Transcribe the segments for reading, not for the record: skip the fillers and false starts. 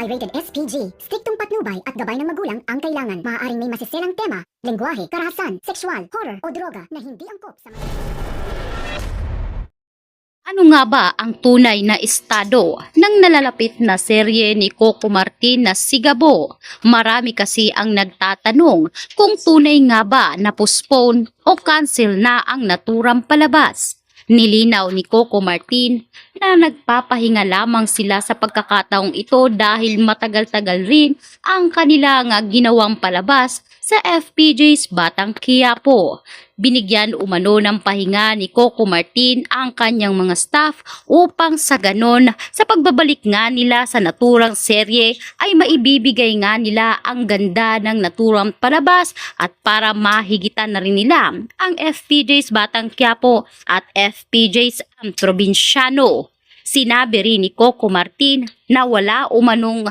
ay rated SPG. Striktong patnubay at gabay ng magulang ang kailangan. Maaaring may masiselang tema, lengguwahe, karahasan, sexual, horror o droga na hindi angkop sa mga... Ano nga ba ang tunay na estado ng nalalapit na serye ni Coco Martin na Sigabo? Marami kasi ang nagtatanong kung tunay nga ba na postpone o cancel na ang naturang palabas. Nilinaw ni Coco Martin na nagpapahinga lamang sila sa pagkakataong ito dahil matagal-tagal rin ang kanilang ginawang palabas sa FPJ's Batang Quiapo. Binigyan umano ng pahinga ni Coco Martin ang kanyang mga staff upang sa ganon sa pagbabalik nga nila sa naturang serye ay maibibigay nga nila ang ganda ng naturang palabas at para mahigitan na rin nila ang FPJ's Batang Quiapo at FPJ's Probinsyano. Sinabi rin ni Coco Martin na wala umanong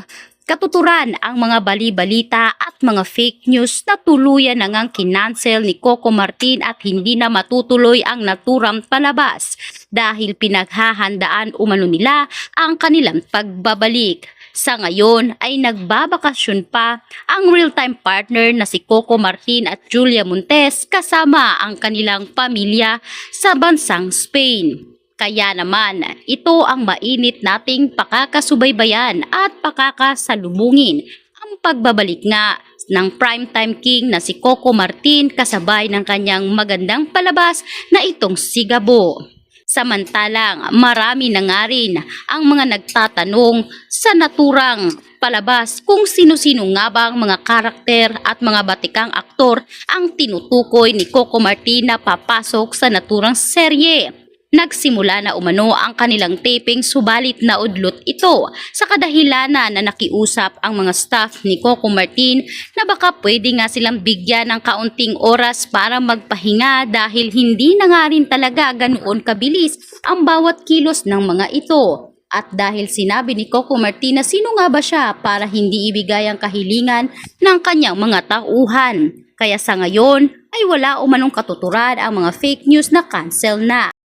katuturan ang mga bali-balita at mga fake news na tuluyan na ngang kinansel ni Coco Martin at hindi na matutuloy ang naturang palabas dahil pinaghahandaan umano nila ang kanilang pagbabalik. Sa ngayon ay nagbabakasyon pa ang real-time partner na si Coco Martin at Julia Montes kasama ang kanilang pamilya sa bansang Spain. Kaya naman, ito ang mainit nating pakakasubaybayan at pakakasalubungin ang pagbabalik nga ng primetime king na si Coco Martin kasabay ng kanyang magandang palabas na itong Sigabo. Samantalang marami na nga rin ang mga nagtatanong sa naturang palabas kung sino-sino nga ba ang mga karakter at mga batikang aktor ang tinutukoy ni Coco Martin na papasok sa naturang serye. Nagsimula na umano ang kanilang taping subalit naudlot ito sa kadahilanan na nakiusap ang mga staff ni Coco Martin na baka pwede nga silang bigyan ng kaunting oras para magpahinga dahil hindi na nga rin talaga ganoon kabilis ang bawat kilos ng mga ito. At dahil sinabi ni Coco Martin na sino nga ba siya para hindi ibigay ang kahilingan ng kanyang mga tauhan. Kaya sa ngayon ay wala umanong katuturan ang mga fake news na cancel na.